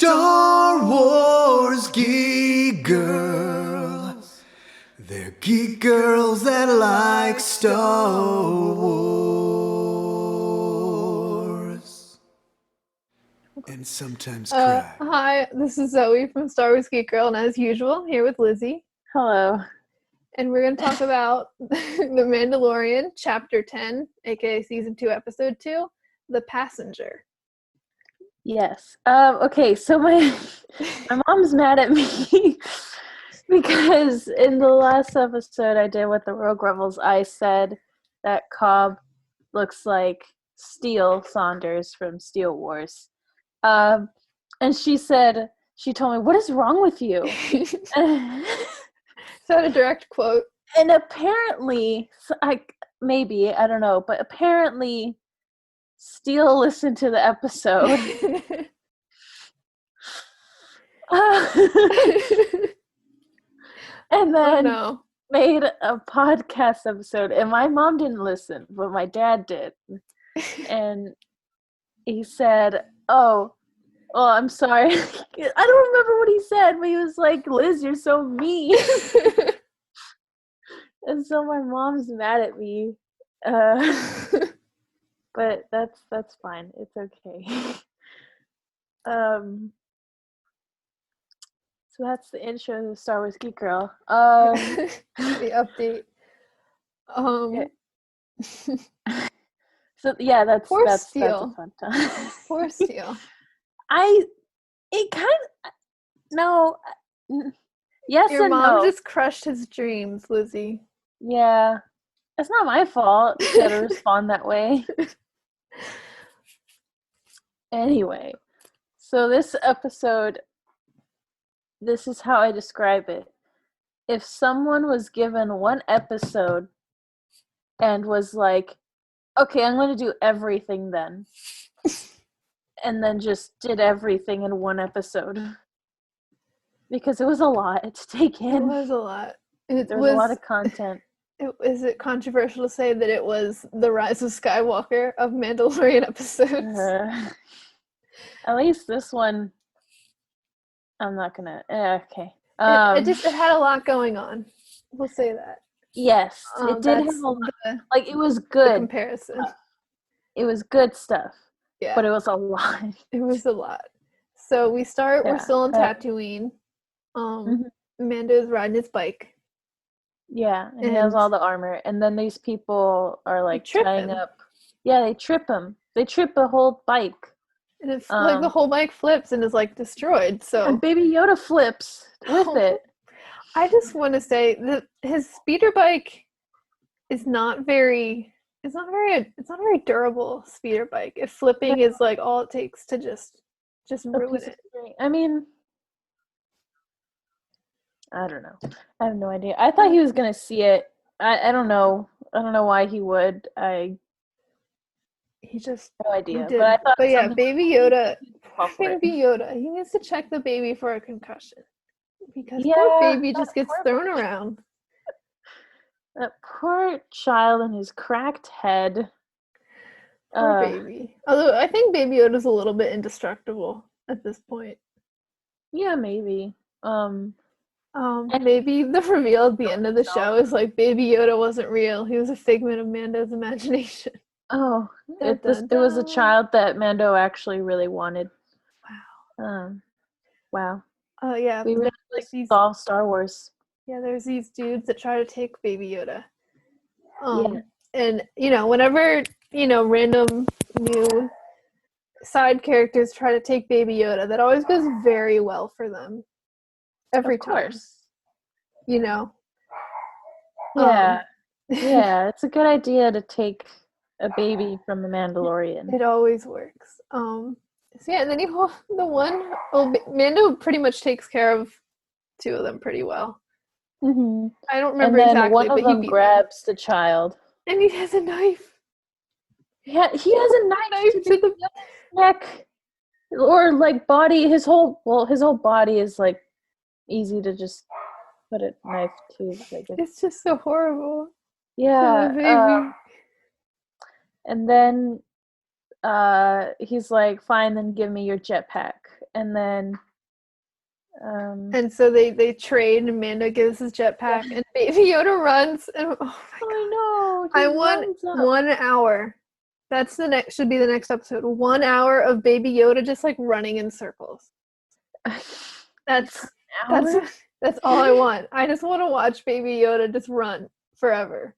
Star Wars geek girls. They're geek girls that like Star Wars. And sometimes cry. Hi, this is Zoe from Star Wars Geek Girl, and as usual, here with Lizzy. Hello. And we're going to talk about The Mandalorian, Chapter 10, aka Season 2, Episode 2, The Passenger. Yes. Okay, so my mom's mad at me because in the last episode I did with the Rogue Rebels, I said that Cobb looks like Steel Saunders from Steel Wars. And she told me, "What is wrong with you?" Is that a direct quote? And apparently, I don't know, but apparently Steele listened to the episode. And then made a podcast episode. And my mom didn't listen, but my dad did. And he said, "Oh, well, I'm sorry." I don't remember what he said, but he was like, "Liz, you're so mean." And so my mom's mad at me. But that's fine. It's okay. So that's the intro to the Star Wars Geek Girl. The update. So yeah, that's a fun time. Poor Steele. Yes, your and mom no. just crushed his dreams, Lizzy. Yeah, it's not my fault to respond that way. Anyway, so this episode, this is how I describe it. If someone was given one episode and was like, "Okay, I'm going to do everything then," and then just did everything in one episode. Because it was a lot to take in. It was a lot. There was a lot of content. Is it controversial to say that it was the Rise of Skywalker of Mandalorian episodes? At least this one, I'm not gonna. Okay. It had a lot. Going on. We'll say that. Yes, it did have a lot. It was good. Comparison. It was good stuff. Yeah. But it was a lot. It was a lot. So we start. We're still on Tatooine. Mando's riding his bike. Yeah, and he has all the armor, and then these people are like tying up. Yeah, they trip him. They trip the whole bike. And it's like the whole bike flips and is like destroyed. So and Baby Yoda flips with it. I just want to say that his speeder bike is not very. It's not a very durable speeder bike. If flipping is like all it takes to just ruin it. I mean, I don't know. I have no idea. I thought he was gonna see it. I don't know. I don't know why he would. He just no idea. Did. But yeah, Baby Yoda. Baby Yoda. He needs to check the baby for a concussion because poor baby just gets thrown around. That poor child and his cracked head. Poor baby. Although I think Baby Yoda's a little bit indestructible at this point. Yeah, maybe. Maybe the reveal at the end of the show is like Baby Yoda wasn't real. He was a figment of Mando's imagination. Oh, it was a child that Mando actually really wanted. Wow. Wow. Oh yeah. We really saw Star Wars. Yeah, there's these dudes that try to take Baby Yoda. And whenever random new side characters try to take Baby Yoda, that always goes very well for them. Every time. Yeah. Yeah, it's a good idea to take a baby from the Mandalorian. It always works. So yeah, and then Mando pretty much takes care of two of them pretty well. Mm-hmm. I don't remember and then exactly, one of them grabs the child. And he has a knife. Yeah, he has a knife to the neck. Or like body, his whole body is like easy to just put a knife to. It's just so horrible. Yeah. And then he's like, "Fine, then give me your jetpack." and then and so they trade, and Mando gives his jetpack, and Baby Yoda runs, and oh my god, I know. I want 1 hour. That's should be the next episode. 1 hour of Baby Yoda just like running in circles. That's all I want. I just want to watch Baby Yoda just run forever.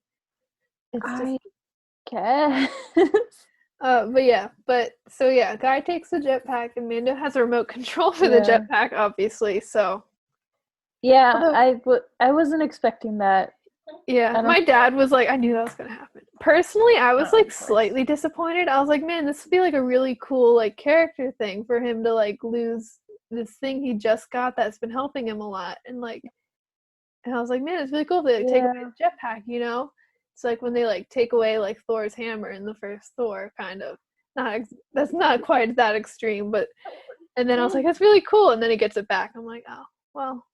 It's just I guess. Guy takes the jetpack, and Mando has a remote control for the jetpack, obviously. So yeah, I wasn't expecting that. Yeah, my dad was like, I knew that was gonna happen. Personally, I was like slightly disappointed. I was like, man, this would be like a really cool like character thing for him to like lose this thing he just got that's been helping him a lot, and I was like, man, it's really cool if they take away the jetpack, you know? It's like when they like take away like Thor's hammer in the first Thor, kind of. That's not quite that extreme, but and then I was like, that's really cool, and then he gets it back. I'm like, oh well,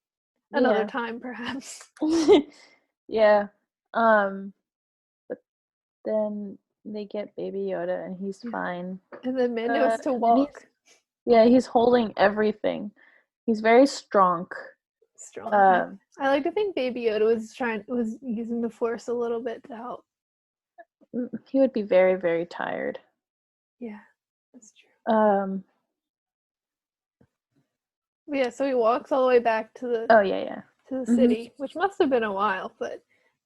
another time perhaps. Yeah. But then they get Baby Yoda and he's fine. And then Mando has to walk. He's holding everything. He's very strong. I like to think Baby Yoda was using the Force a little bit to help. He would be very, very tired. Yeah, that's true. But yeah, so he walks all the way back to the to the city, which must have been a while, but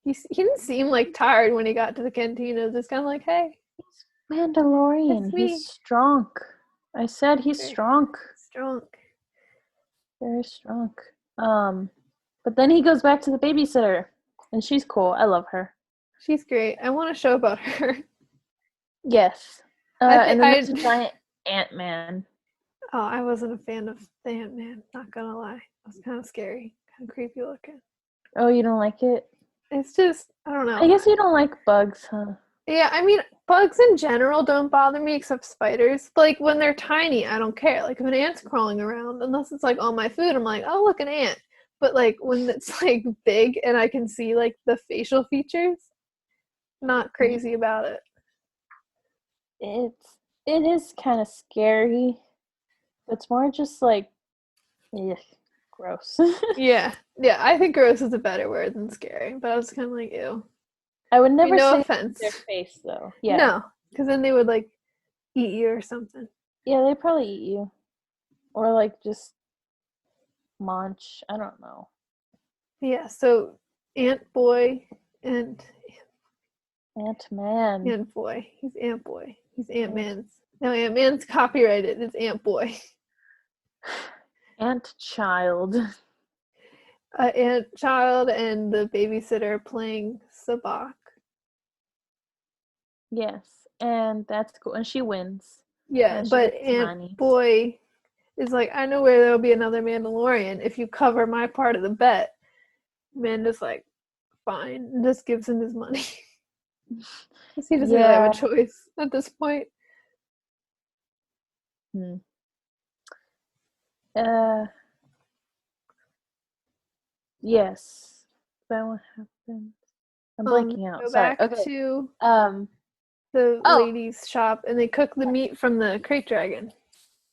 he didn't seem like tired when he got to the cantina. Just kind of like, hey, he's Mandalorian. He's strong. I said he's strong. Strong. Very strong. But then he goes back to the babysitter, and she's cool. I love her. She's great. I want a show about her. Yes. And then there's a giant Ant-Man. Oh, I wasn't a fan of the Ant-Man, not gonna lie. It was kind of scary, kind of creepy looking. Oh, you don't like it? It's just, I don't know. I guess you don't like bugs, huh? Yeah, I mean, bugs in general don't bother me except spiders. But, like, when they're tiny, I don't care. Like, if an ant's crawling around, unless it's, like, on my food, I'm like, oh, look, an ant. But, like, when it's, like, big and I can see, like, the facial features, not crazy about it. It is kind of scary. It's more just, like, gross. Yeah, I think gross is a better word than scary. But I was kind of like, ew. I would never say offense. Their face, though. Yeah. No, because then they would, like, eat you or something. Yeah, they'd probably eat you. Or, like, just munch. I don't know. Yeah, so Ant Boy and Ant-Man. Ant Boy. He's Ant Boy. He's Ant-Man's. No, Ant-Man's copyrighted. It's Ant Boy. Ant Child. Ant Child and the babysitter playing Sabak. Yes, and that's cool. And she wins. Yeah, but Ant Boy is like, I know where there'll be another Mandalorian if you cover my part of the bet. Mando's like, fine, and just gives him his money. He doesn't really have a choice at this point. Yes. That what happened? I'm blanking out. Go Sorry. back to the lady's shop, and they cook the meat from the crate dragon.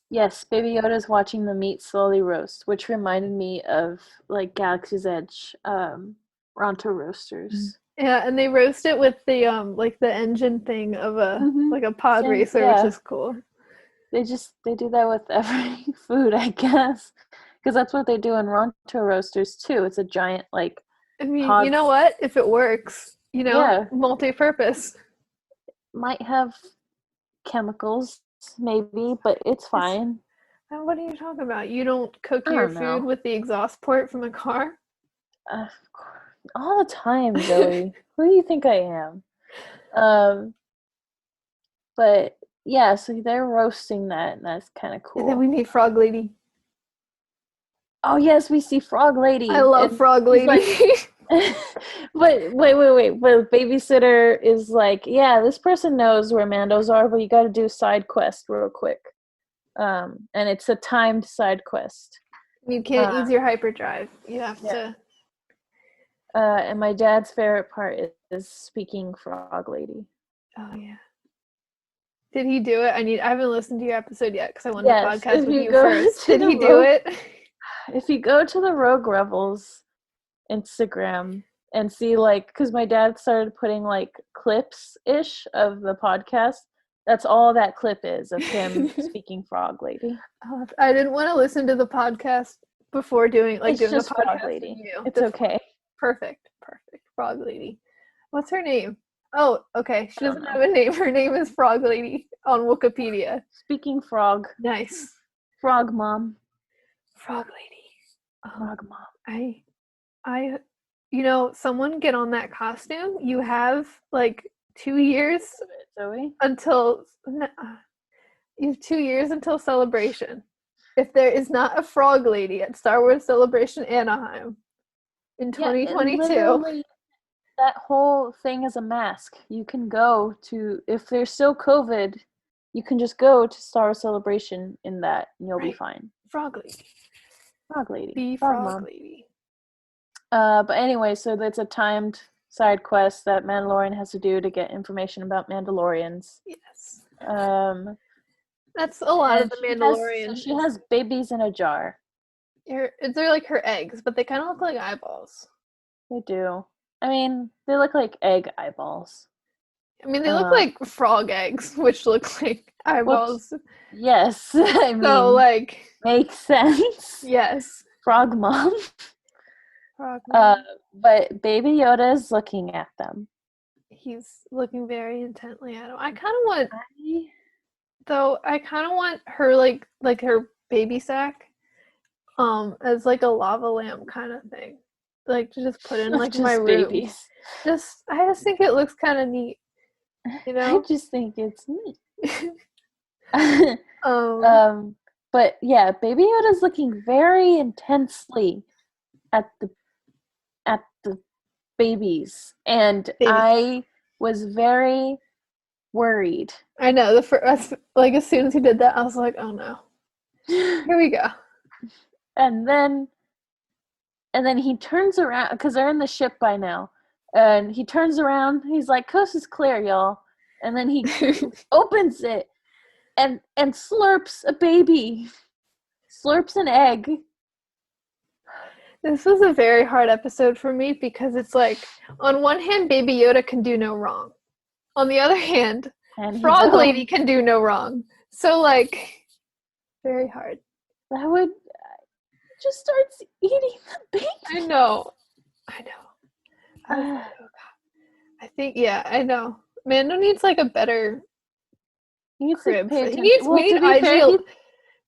Yes, Baby Yoda's watching the meat slowly roast, which reminded me of like Galaxy's Edge Ronto roasters. Yeah, and they roast it with the like the engine thing of a like a pod racer, which is cool. They do that with every food, I guess, because that's what they do in Ronto roasters too. It's a giant like. I mean, you know what? If it works, multi-purpose. Might have chemicals, maybe, but it's fine. What are you talking about? You don't cook your food with the exhaust port from a car? All the time, Zoe. Who do you think I am? But yeah, so they're roasting that, and that's kind of cool. And then we meet Frog Lady. Oh yes, we see Frog Lady. I love Frog Lady. But wait. But babysitter is like, yeah, this person knows where Mandos are, but you got to do side quest real quick. And it's a timed side quest. You can't use your hyperdrive. You have to. And my dad's favorite part is speaking Frog Lady. Oh yeah. Did he do it? I haven't listened to your episode yet because I wanted Yes, to podcast if with you you go first. to Did the he do Rogue- it? If you go to the Rogue Rebels Instagram and see, like, because my dad started putting, like, clips-ish of the podcast, that's all that clip is of him speaking Frog Lady. I didn't want to listen to the podcast before doing It's a just podcast Frog with Lady. you. It's okay. Perfect. Frog Lady. What's her name? Oh, okay. She I don't doesn't know. have a name. Her name is Frog Lady on Wikipedia. Speaking frog. Nice. Frog mom. Frog Lady. Frog mom. I, someone get on that costume. You have like 2 years Zoe? until you have 2 years until Celebration. If there is not a Frog Lady at Star Wars Celebration Anaheim in 2022, literally, that whole thing is a mask. You can go to, if there's still COVID, you can just go to Star Wars Celebration in that, and you'll be fine. Frog Lady. Frog Lady. Be Frog Frog Mom. Lady. But anyway, so that's a timed side quest that Mandalorian has to do to get information about Mandalorians. Yes. That's a lot of the Mandalorian. She has babies in a jar. They're like her eggs, but they kind of look like eyeballs. They do. I mean, they look like egg eyeballs. I mean, they look like frog eggs, which look like eyeballs. Yes, I mean, so like makes sense. Yes, Frog mom. Frog mom. But Baby Yoda is looking at them. He's looking very intently at him. I kind of want her like her baby sack, as like a lava lamp kind of thing, like to just put in like my room. Babies. I just think it looks kind of neat. I just think it's neat. But yeah, Baby Yoda's looking very intensely at the babies, and I was very worried. I know like as soon as he did that, I was like, oh no, here we go. And then he turns around because they're in the ship by now, and he turns around. He's like, "Coast is clear, y'all." And then he opens it and slurps a baby, slurps an egg. This was a very hard episode for me because it's like, on one hand, Baby Yoda can do no wrong. On the other hand, Frog Lady can do no wrong. So, like, very hard. That would just starts eating the baby. I know. I think, yeah, I know. Mando needs like a better crib. We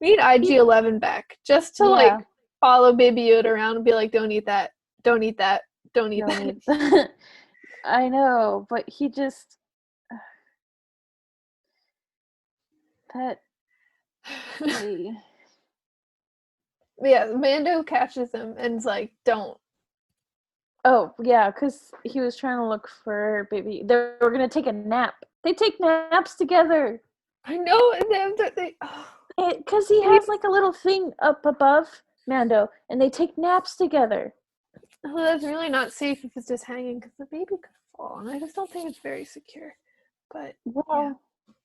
need IG-11 back just to like follow Baby Yoda around and be like, don't eat that, don't eat that, don't eat that. I know, but he just yeah, Mando catches him and is like, don't. Oh yeah, because he was trying to look for baby. They were gonna take a nap. They take naps together. I know, because he has like a little thing up above Mando, and they take naps together. Oh, that's really not safe if it's just hanging, because the baby could fall, and I just don't think it's very secure. But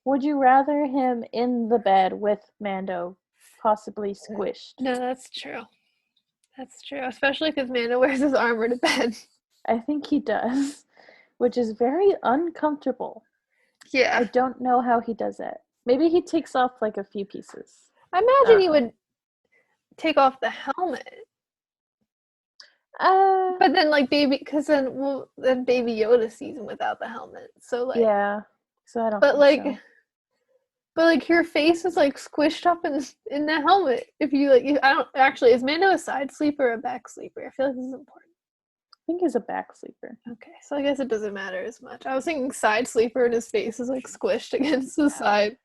would you rather him in the bed with Mando, possibly squished? No, that's true. That's true, especially because Mando wears his armor to bed. I think he does, which is very uncomfortable. Yeah. I don't know how he does it. Maybe he takes off like a few pieces. I imagine he would take off the helmet. But then Baby Yoda sees him without the helmet. So like yeah. So I don't. But your face is like squished up in the helmet. If you I don't actually. Is Mando a side sleeper or a back sleeper? I feel like this is important. I think he's a back sleeper. Okay, so I guess it doesn't matter as much. I was thinking side sleeper and his face is like squished against the side.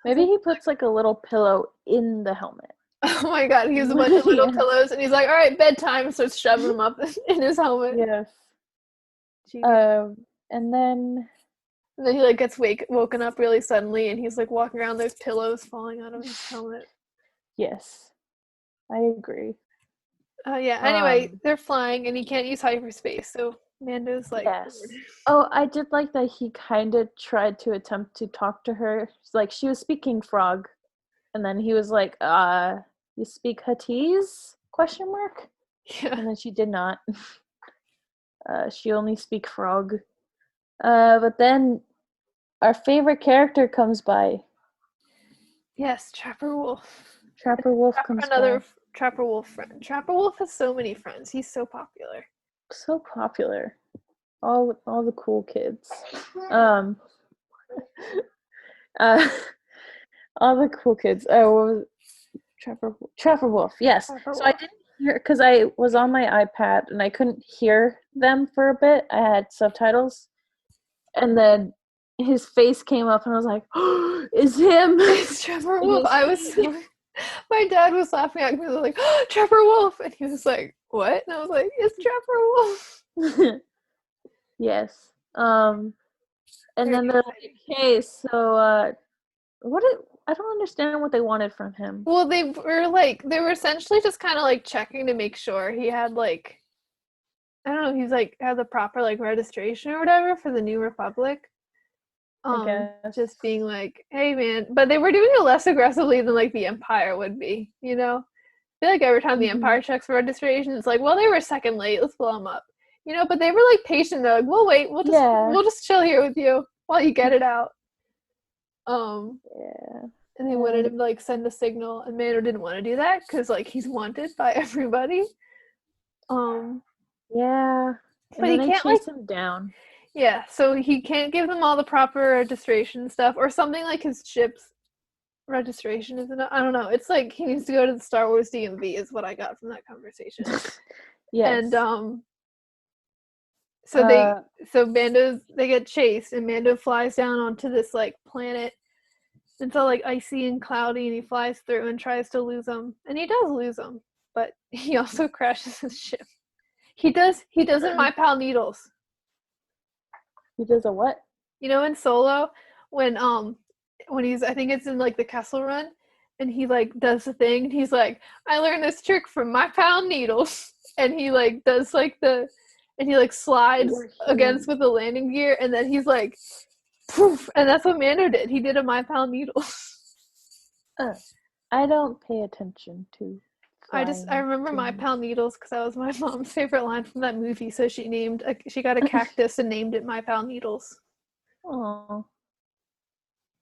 Maybe he puts like a little pillow in the helmet. Oh my god, he has a bunch of little pillows and he's like, all right, bedtime, and starts shoving them up in his helmet. Yes. And then he like gets woken up really suddenly and he's like walking around, there's pillows falling out of his helmet. Yes. I agree. Anyway, they're flying and he can't use hyperspace, so Mando's like, Yes. Oh, I did like that he kind of tried to attempt to talk to her. Like, she was speaking frog, and then he was like, you speak Huttese? Question mark? yeah. And then she did not. She only speak frog. But then our favorite character comes by. Yes, Trapper Wolf. Trapper Wolf comes Another by. Trapper Wolf friend. Trapper Wolf has so many friends. He's so popular. So popular. All the cool kids. Um uh all the cool kids. Oh, what was Trapper Wolf. Yes. Trapper So Wolf. I didn't hear because I was on my iPad and I couldn't hear them for a bit. I had subtitles. And then his face came up and I was like, oh, it's him. It's Trapper Wolf. I was so my dad was laughing at me. I was like, oh, Trapper Wolf, and he was like, what? And I was like, it's Trapper Wolf. Yes. And then they're like, hey, so I don't understand what they wanted from him. Well, they were essentially just kind of like checking to make sure he had like, I don't know, he's like had the proper like registration or whatever for the New Republic. I guess. Just being like, hey man, but they were doing it less aggressively than like the Empire would be, you know? I feel like every time the Empire checks for registration, it's like, well, they were a second late, let's blow them up. You know, but they were like patient, they're like, we'll wait, we'll just chill here with you while you get it out. Yeah. And they wanted him to like send a signal, and Mando didn't want to do that because like he's wanted by everybody. Yeah. But and he then can't chase him down. Yeah, so he can't give them all the proper registration stuff, or something like his ship's registration isn't. I don't know. It's like he needs to go to the Star Wars DMV, is what I got from that conversation. Yes. And so they get chased, and Mando flies down onto this like planet. It's all like icy and cloudy, and he flies through and tries to lose them, and he does lose them, but he also crashes his ship. He does in My Pal Needles. He does a what? You know, in Solo, when he's, I think it's in like the Kessel Run, and he like does the thing, and he's like, I learned this trick from My Pal Needles, and he like does like and he like slides against with the landing gear, and then he's like, poof, and that's what Mando did. He did a My Pal Needles. I don't pay attention to. I remember My Pal Needles because that was my mom's favorite line from that movie. So she got a cactus and named it My Pal Needles. Oh,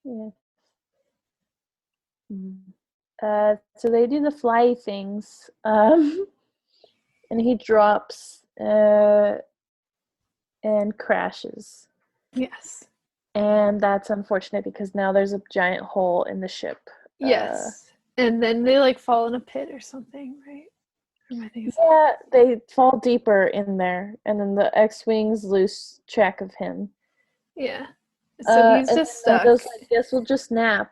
yeah. So they do the fly things, and he drops and crashes. Yes. And that's unfortunate because now there's a giant hole in the ship. Yes. And then they like fall in a pit or something, right? Yeah, they fall deeper in there, and then the X-Wings lose track of him. Yeah. So he's just stuck. I guess we'll just nap.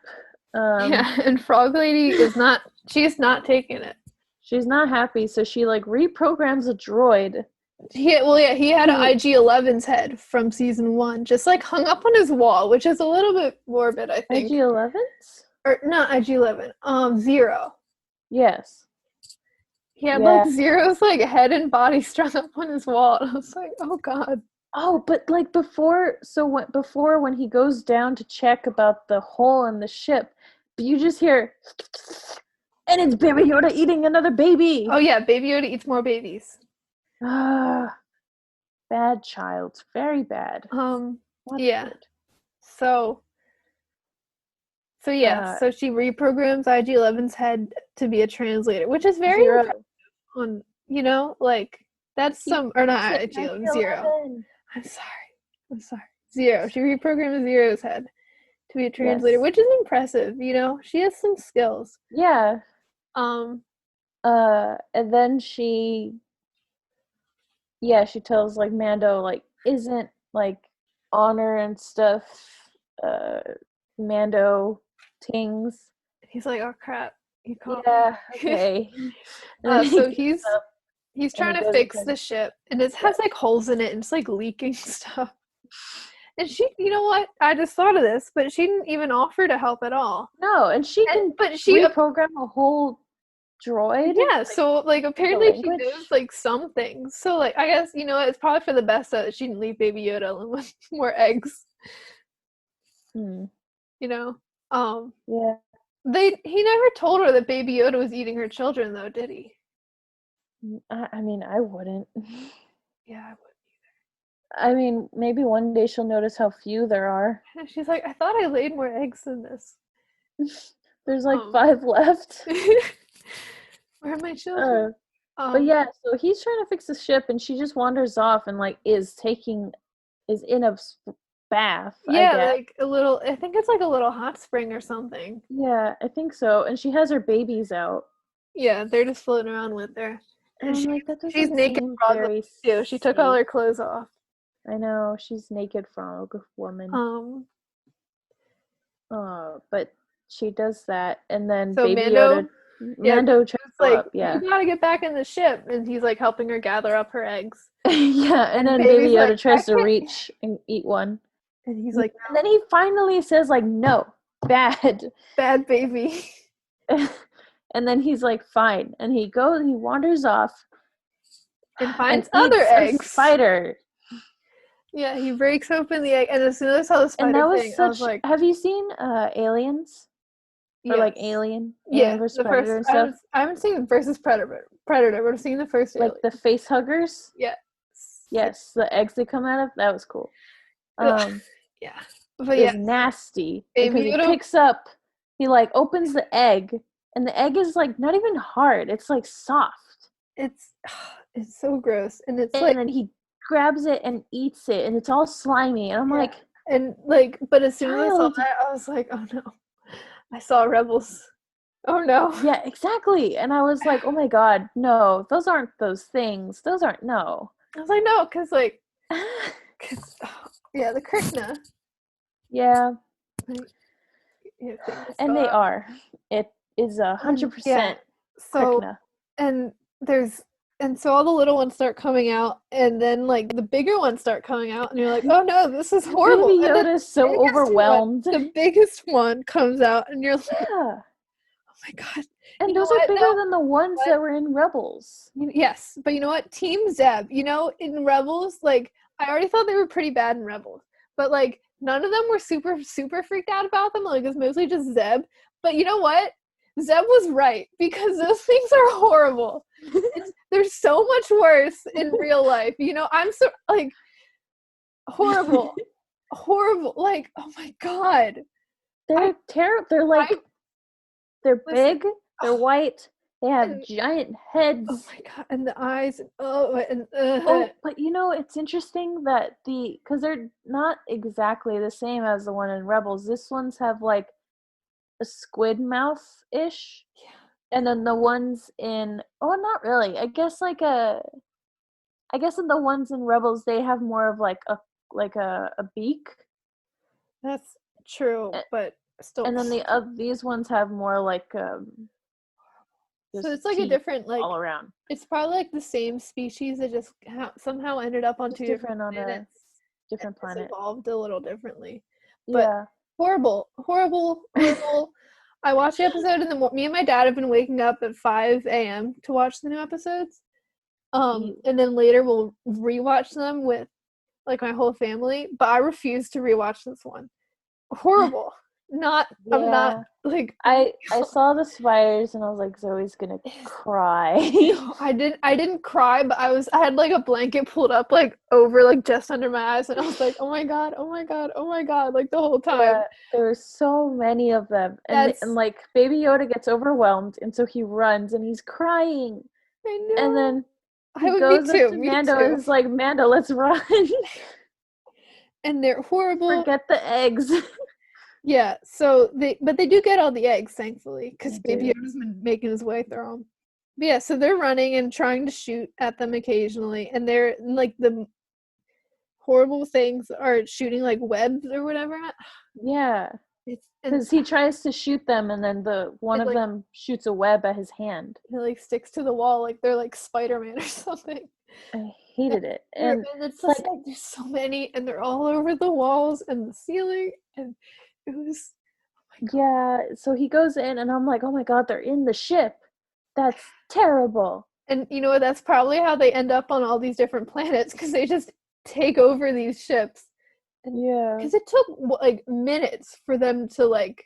Yeah, and Frog Lady she's not taking it. She's not happy, so she like reprograms a droid. He had an IG-11's head from season 1, just like hung up on his wall, which is a little bit morbid, I think. IG-11's? Or not IG-11, Zero. Yes. He had like Zero's like head and body strung up on his wall, and I was like, oh god. Oh, but like before when he goes down to check about the hole in the ship, you just hear, and it's Baby Yoda eating another baby. Oh yeah, Baby Yoda eats more babies. Ah, bad child, very bad. Yeah. So yeah, so she reprograms IG-11's head to be a translator, which is very on, you know, like that's not IG-11, Zero. I'm sorry. Zero. She reprogrammed Zero's head to be a translator, which is impressive, you know. She has some skills. Yeah. And then she tells like Mando like isn't like honor and stuff Mando tings. He's like, oh crap. Yeah, okay. So he's trying to fix the ship, and it has like holes in it and it's like leaking stuff. And she, you know what? I just thought of this, but she didn't even offer to help at all. No, and she reprogram a whole droid? Yeah, so like apparently she language? knows like some things. So like I guess it's probably for the best that she didn't leave Baby Yoda alone with more eggs. Hmm. Um, Yeah. he never told her that Baby Yoda was eating her children, though, did he? I mean, I wouldn't. Yeah, I would. I mean, maybe one day she'll notice how few there are. And she's like, I thought I laid more eggs than this. There's like Um, 5 left. Where are my children? But yeah, so he's trying to fix the ship, and she just wanders off and like is in a bath. I Yeah, guess. like a little. I think it's like a little hot spring or something. Yeah, I think so. And she has her babies out. Yeah, they're just floating around with her, And and I'm like, that she's doesn't naked seem frog very too. She took all safe. her clothes off. I know, she's naked frog woman. But she does that, and then So Baby Yoda, Mando tries it's to go like, up, yeah. you gotta get back in the ship, and he's like helping her gather up her eggs. Yeah, and then Baby's Baby Yoda like, tries to can't. reach and eat one. And he's like, And then he finally says, like, no, bad. bad baby. And then he's like, fine. And he wanders off And finds eats other a eggs. spider. Yeah, he breaks open the egg, and as soon as I saw the spider And that was thing, I was like, have you seen Aliens? Or like yes. Alien Yeah, vs. the Predator first. and stuff? I haven't seen versus Predator, but I've seen the first Like Alien. the face huggers? Yeah. Yes, the eggs they come out of, that was cool. Yeah, but it was nasty because Baby he like opens the egg, and the egg is like not even hard, it's like soft. It's so gross, and it's and like, then he grabs it and eats it, and it's all slimy, and I'm like, and like, but as soon as I saw child. that, I was like, oh no, I saw Rebels. Oh no. Yeah, exactly. And I was like, oh my god, no, those aren't those things. Those aren't, no. I was like, no, because like, yeah, the Krishna. Yeah. Like, And they are. It is 100% yeah. So Krishna. and so all the little ones start coming out, and then like the bigger ones start coming out, and you're like, oh no, this is horrible. Baby Yoda is so overwhelmed. The biggest one comes out, and you're like, Yeah. oh my god. And those are bigger than the ones that were in Rebels. Yes, but you know what? Team Zeb, in Rebels, like, I already thought they were pretty bad in Rebels, but like none of them were super, super freaked out about them. Like, it was mostly just Zeb. But you know what? Zeb was right, because those things are horrible. They're so much worse in real life. I'm so like horrible. Horrible. Like, oh my god. They're terrible. They're like they're big, they're white, they have giant heads. Oh my god, and the eyes, but it's interesting that because they're not exactly the same as the one in Rebels. This ones have like a squid mouth-ish. Yeah. And then the ones in not really. I guess in the ones in Rebels they have more of like a beak. That's true, but still. And then these ones have more like so it's like a different, like, all around. It's probably like the same species that just somehow ended up on two different planets. Different planet. Evolved a little differently. But yeah. Horrible. I watched the episode in the morning. Me and my dad have been waking up at 5 a.m. to watch the new episodes. And then later we'll rewatch them with like my whole family. But I refuse to rewatch this one. Horrible. I'm not like, I saw the spiders and I was like, Zoe's gonna cry. I didn't cry, but I had like a blanket pulled up like over like just under my eyes, and I was like, oh my god, like the whole time. Yeah, there were so many of them, and like Baby Yoda gets overwhelmed, and so he runs and he's crying. I know. And then he goes up to Mando and is like, Mando, let's run. And they're horrible. Forget the eggs. Yeah, so they do get all the eggs, thankfully, because Baby Yoda's been making his way through them. But yeah, so they're running and trying to shoot at them occasionally, and they're like, the horrible things are shooting like webs or whatever. Yeah, because he tries to shoot them, and then one of them shoots a web at his hand. It like sticks to the wall, like they're like Spider-Man or something. I hated it, and it's like there's so many, and they're all over the walls and the ceiling, and it was, so he goes in, and I'm like, oh my god, they're in the ship. That's terrible. And you know what? That's probably how they end up on all these different planets, because they just take over these ships. Yeah. Because it took like minutes for them to like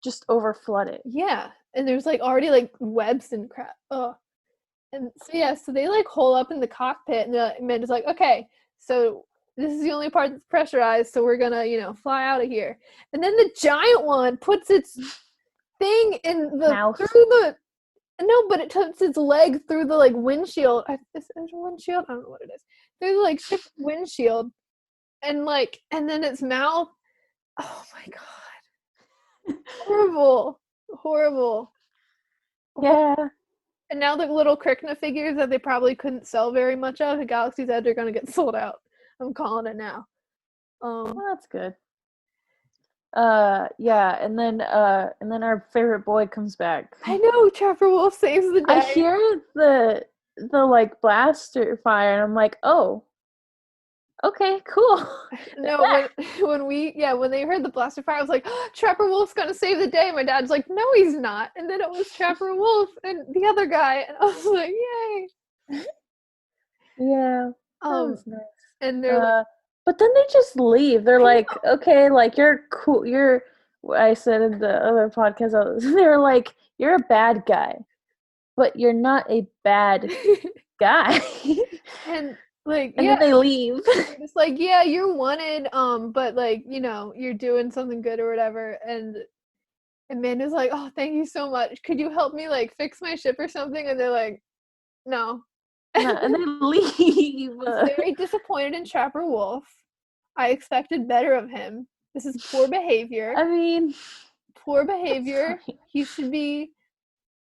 just overflood it. Yeah, and there's like already like webs and crap. Oh, and so yeah, so they like hole up in the cockpit, and Amanda's like, okay, so this is the only part that's pressurized, so we're gonna fly out of here. And then the giant one puts its thing in the Mouth. through the no, but it puts its leg through the like windshield. Is it a windshield? I don't know what it is. Through the like ship's windshield, and then its mouth. Oh my god, horrible. Yeah. And now the little Krishna figures that they probably couldn't sell very much of at Galaxy's Edge are going to get sold out. I'm calling it now. Well, that's good. Yeah, and then our favorite boy comes back. I know, Trevor Wolf saves the day. I hear the like blaster fire, and I'm like, oh, okay, cool. No, when they heard the blaster fire, I was like, oh, Trapper Wolf's gonna save the day. My dad's like, no, he's not. And then it was Trapper Wolf and the other guy, and I was like, yay. Yeah, that was nice. And they're but then they just leave. They're like, okay, like you're cool. I said in the other podcast, they were like, you're a bad guy, but you're not a bad guy. And like, and then they leave. It's like, yeah, you're wanted, but like, you're doing something good or whatever. And Amanda's like, oh, thank you so much. Could you help me like fix my ship or something? And they're like, no. And they leave. Very disappointed in Trapper Wolf. I expected better of him. This is poor behavior. I mean, poor behavior. He should be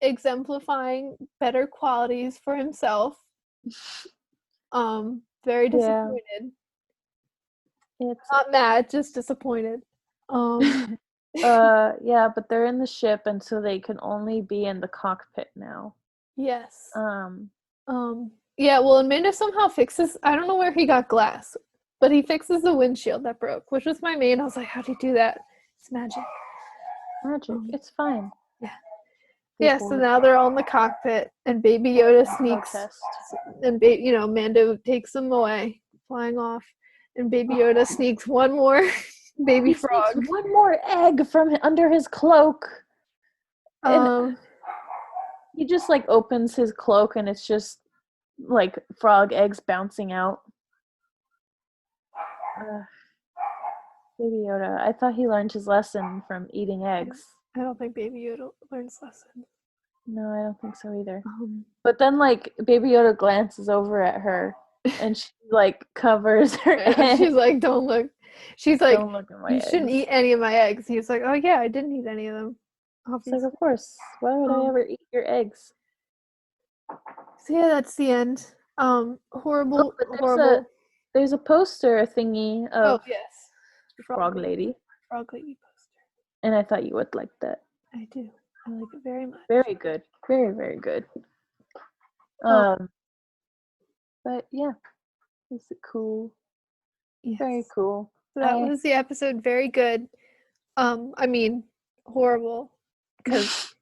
exemplifying better qualities for himself. Very disappointed. It's not mad, just disappointed. Yeah, but they're in the ship, and so they can only be in the cockpit now. Yes. Yeah, well, Amanda somehow fixes, I don't know where he got glass, but he fixes the windshield that broke, which was my main. I was like, how'd he do that? It's magic. It's fine. Yeah. Yeah, so now they're all in the cockpit, and Baby Yoda sneaks, and Mando takes them away, flying off, and Baby Yoda sneaks one more baby frog. One more egg from under his cloak. And he just like opens his cloak, and it's just like frog eggs bouncing out. Baby Yoda. I thought he learned his lesson from eating eggs. I don't think Baby Yoda learns lessons. No, I don't think so either. But then, like, Baby Yoda glances over at her, and she, like, covers her egg. She's like, don't look. She's like, don't look at my you eggs. shouldn't eat any of my eggs. He's like, oh, yeah, I didn't eat any of them. It's like, of course. Why would I ever eat your eggs? So, yeah, that's the end. Horrible. There's a poster thingy of yes. Frog Lady. Frog Lady poster. And I thought you would like that. I do. I like it very much. Very good. Very, very good. But yeah, it's cool. Yes. Very cool. So that was the episode. Very good. I mean, horrible because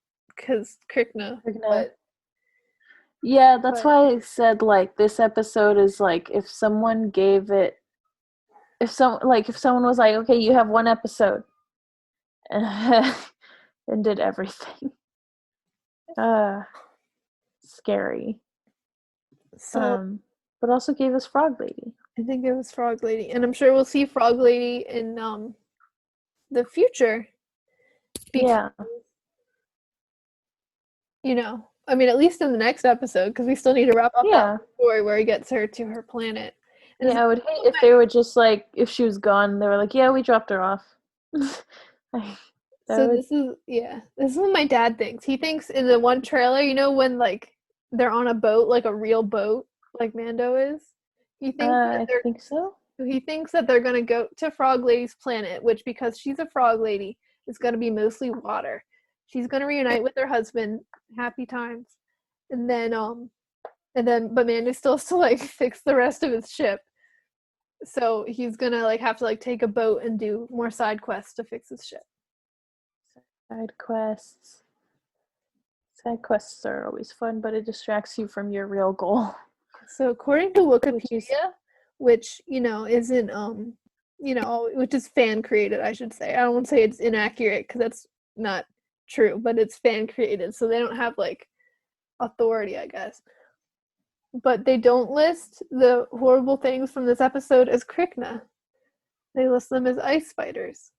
Krishna. But yeah, that's why I said like this episode is like if someone was like, okay, you have one episode and did everything. Scary. So but also gave us Frog Lady. I think it was Frog Lady. And I'm sure we'll see Frog Lady in the future. Because, I mean, at least in the next episode, because we still need to wrap up that story where he gets her to her planet. And I would hate if they were just like, if she was gone, they were like, yeah, we dropped her off. This is what my dad thinks. He thinks in the one trailer, when like they're on a boat, like a real boat, like Mando is. He thinks I think so. He thinks that they're gonna go to Frog Lady's planet, which because she's a frog lady, is gonna be mostly water. She's gonna reunite with her husband, happy times, and then but Mando still has to like fix the rest of his ship. So he's gonna like have to like take a boat and do more side quests to fix his ship. Side quests. Side quests are always fun, but it distracts you from your real goal. So according to Which is- Wikipedia, which isn't which is fan created, I should say. I don't want to say it's inaccurate because that's not true, but it's fan created, so they don't have like authority, I guess. But they don't list the horrible things from this episode as Krykna. They list them as ice spiders.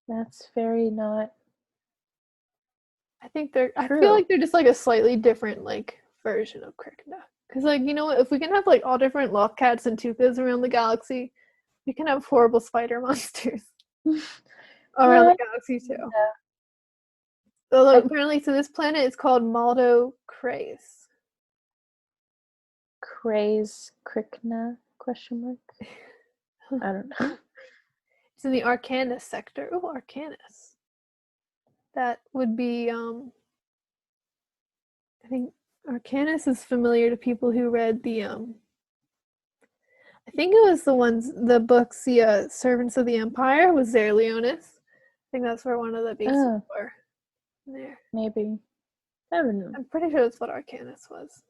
That's very not. I think I True. feel like they're just like a slightly different like version of Krykna. Because like what, if we can have like all different Lothcats and Tukas around the galaxy, we can have horrible spider monsters around the galaxy too. Yeah. Although apparently, so this planet is called Maldo Craze. Craze Krykna ? I don't know. It's in the Arcanus sector. Oh, Arcanus. That would be I think Arcanus is familiar to people who read the I think it was the books, the Servants of the Empire was Zerleonis. I think that's where one of the bases were. There. Maybe. I don't know. I'm pretty sure that's what Arcanus was.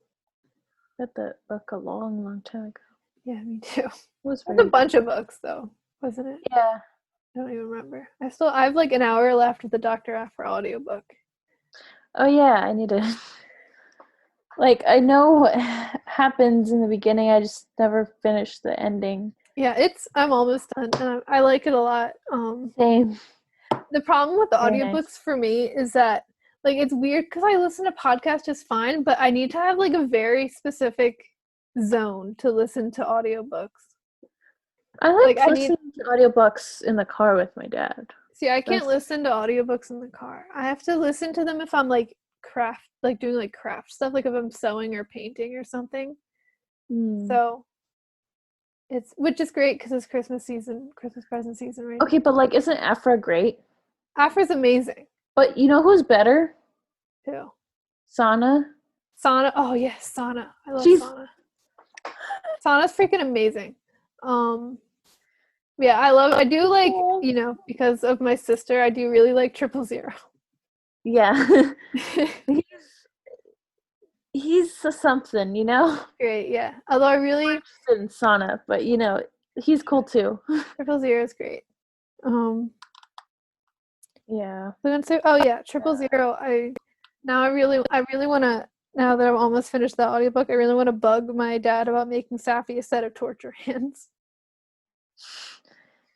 Read that book a long, long time ago. Yeah, me too. It was a bunch of books though, wasn't it? Yeah. I don't even remember. I have like an hour left with the Dr. Aphra audiobook. Oh yeah, I need to. Like, I know what happens in the beginning, I just never finished the ending. Yeah, I'm almost done, and I like it a lot. Same. The problem with the Very audiobooks nice. for me is that, like, it's weird because I listen to podcasts just fine, but I need to have, like, a very specific zone to listen to audiobooks. I like listening to audiobooks in the car with my dad. See, I can't listen to audiobooks in the car. I have to listen to them if I'm, like, doing, like, craft stuff, like if I'm sewing or painting or something. So, which is great because it's Christmas present season right now. Okay, but, like, isn't Aphra great? Aphra's amazing. But you know who's better? Who? Sana. Oh yes, Sana. I love Sana. Sana's freaking amazing. Yeah, I do like, because of my sister, I do really like 000. Yeah. he's something, Great, yeah. Although I really interested in Sana, but he's cool too. 000 is great. Yeah. Oh yeah, 000. I really want to. Now that I'm almost finished that audiobook, I really want to bug my dad about making Safi a set of torture hands.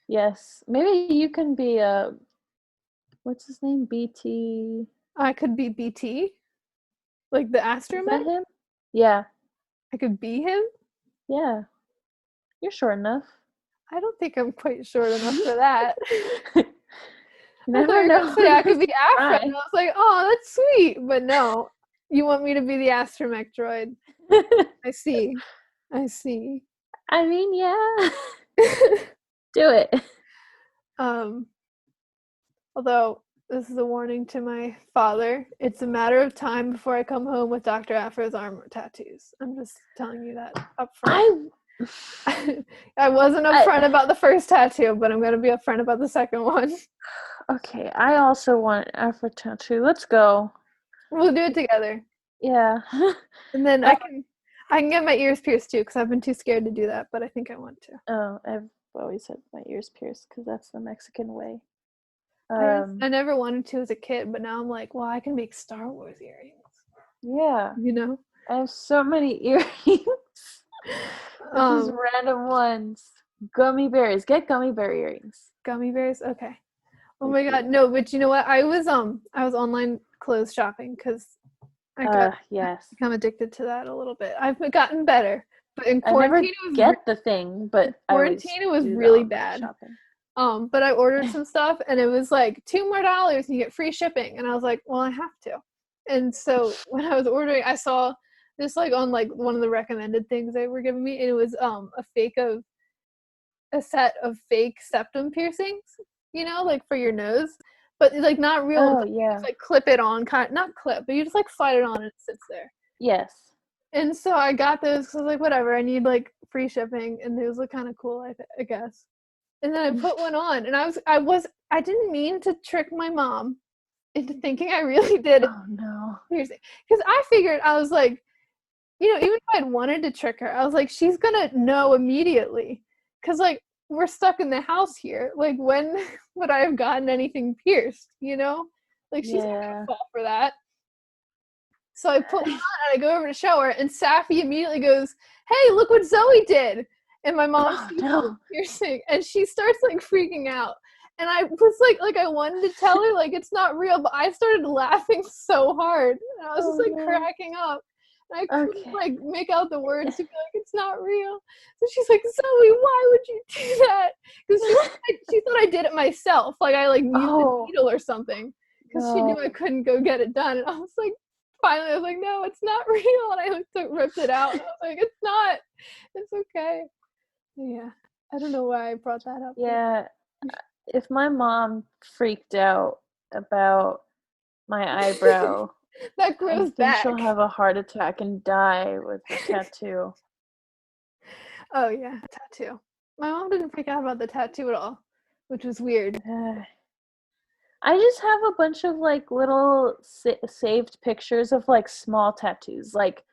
Yes. Maybe you can be what's his name? BT. I could be BT? Like the astromech? Is that him? Yeah. I could be him? Yeah. You're short enough. I don't think I'm quite short enough for that. Never know. I could be Aphra. And I was like, oh, that's sweet. But no, you want me to be the astromech droid. I see. I mean, yeah. Do it. Although this is a warning to my father. It's a matter of time before I come home with Dr. Aphra's armor tattoos. I'm just telling you that up front. I wasn't upfront about the first tattoo, but I'm going to be upfront about the second one. Okay, I also want Aphra tattoo. Let's go. We'll do it together. Yeah. And then I can get my ears pierced too, because I've been too scared to do that, but I think I want to. Oh, I've always had my ears pierced because that's the Mexican way. I never wanted to as a kid, but now I'm like, well, I can make Star Wars earrings. Yeah. I have so many earrings. Just random ones. Gummy bears. Get gummy bear earrings. Gummy bears? Okay. Oh my god, no, but you know what? I was online clothes shopping because I become addicted to that a little bit. I've gotten better, but in quarantine the thing, but quarantine it was really bad. Shopping. But I ordered some stuff and it was like $2 more and you get free shipping, and I was like, well, I have to. And so when I was ordering, I saw this like on like one of the recommended things they were giving me, and it was a set of fake septum piercings, like for your nose, but like not real. Oh, yeah. Just, like clip it on, not clip, but you just like slide it on and it sits there. Yes. And so I got those because I was like, whatever, I need like free shipping, and those look kind of cool, I guess. And then I put one on, and I didn't mean to trick my mom, into thinking I really did. Oh no. Because I figured, I was like, you know, even if I'd wanted to trick her, I was like, she's gonna know immediately. Because, like, we're stuck in the house here. Like, when would I have gotten anything pierced, you know? Like, she's not gonna fall for that. So I put one on and I go over to show her, and Safi immediately goes, "Hey, look what Zoe did!" And my mom sees the piercing, and she starts like freaking out. And I was like I wanted to tell her like it's not real, but I started laughing so hard, and I was just like cracking up. And I couldn't like make out the words to be like it's not real. So she's like, "Zoe, why would you do that?" Because she thought I did it myself, like I like used a needle or something, because she knew I couldn't go get it done. And I was like. Finally, I was like, "No, it's not real," and I ripped it out. And I was like, "It's not. It's okay." Yeah, I don't know why I brought that up. Yeah, if my mom freaked out about my eyebrow, that grows back. She'll have a heart attack and die with the tattoo. Oh yeah, tattoo. My mom didn't freak out about the tattoo at all, which was weird. I just have a bunch of like little saved pictures of like small tattoos, like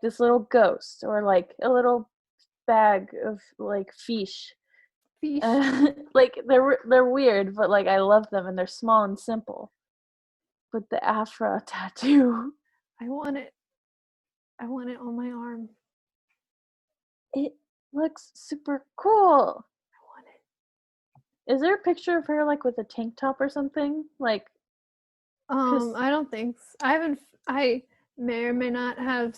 this little ghost or like a little bag of like fish. Like they're weird, but like I love them and they're small and simple. But the Afra tattoo, I want it on my arm. It looks super cool. Is there a picture of her like with a tank top or something? Like I don't think so. I may or may not have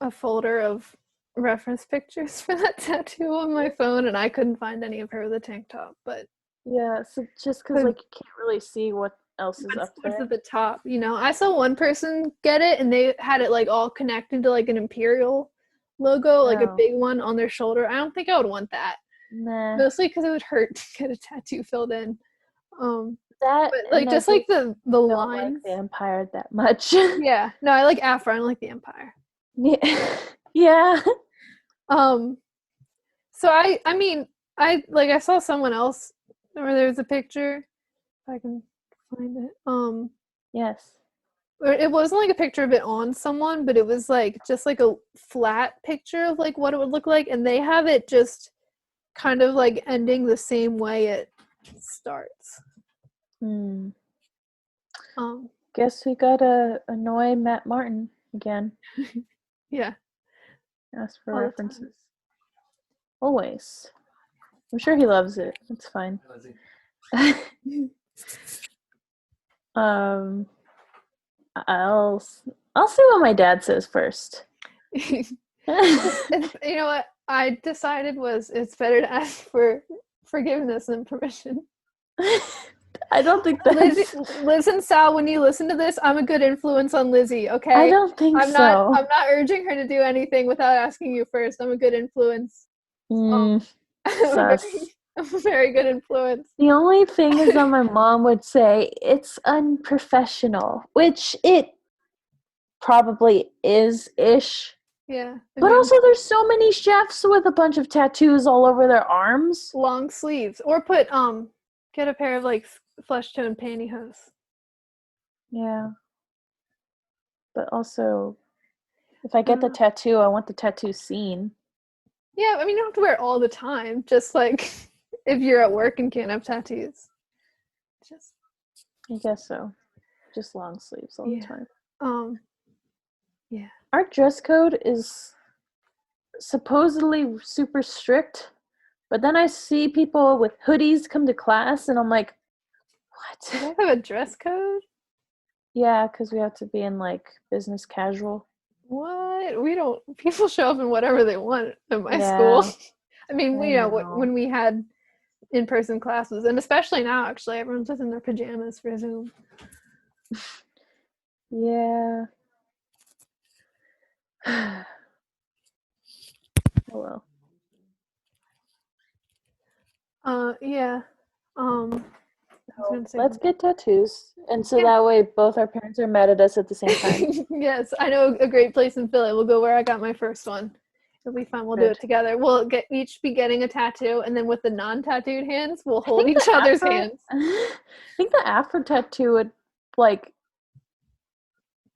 a folder of reference pictures for that tattoo on my phone, and I couldn't find any of her with a tank top, but yeah, so just because like you can't really see what else is up there. At the top, you know. I saw one person get it and they had it like all connected to like an Imperial logo, like a big one on their shoulder. I don't think I would want that. Nah. Mostly because it would hurt to get a tattoo filled in. That but like just like the lines. Like the Empire that much. Yeah, no, I like Afro. I don't like the Empire. Yeah, yeah. So I mean I saw someone else where there's a picture. If I can find it. Yes. It wasn't like a picture of it on someone, but it was like just like a flat picture of like what it would look like, and they have it just kind of like ending the same way it starts. Guess we gotta annoy Matt Martin again. Yeah. Ask for references. Always. I'm sure he loves it. It's fine. I'll see what my dad says first. You know what I decided was it's better to ask for forgiveness than permission. I don't think that's... Liz and Sal, when you listen to this, I'm a good influence on Lizzie, okay? I don't think I'm not urging her to do anything without asking you first. I'm a good influence. I'm a very good influence. The only thing is that my mom would say it's unprofessional, which it probably is-ish. Yeah. But also there's so many chefs with a bunch of tattoos all over their arms. Long sleeves. Or get a pair of like flesh tone pantyhose. Yeah. But also, if I get the tattoo, I want the tattoo seen. Yeah, I mean, you don't have to wear it all the time. Just like if you're at work and can't have tattoos. I guess so. Just long sleeves all the time. Yeah. Our dress code is supposedly super strict, but then I see people with hoodies come to class and I'm like, what? Do they have a dress code? Yeah, because we have to be in like business casual. What? We don't. People show up in whatever they want at my school. I mean, when we had in-person classes, and especially now, actually, everyone's just in their pajamas for Zoom. Yeah. Oh well. Yeah. Let's get tattoos, and so that way both our parents are mad at us at the same time. Yes, I know a great place in Philly. We'll go where I got my first one. It'll be fun. We'll do it together. We'll each be getting a tattoo, and then with the non-tattooed hands, we'll hold each other's hands. I think the Afro tattoo would like,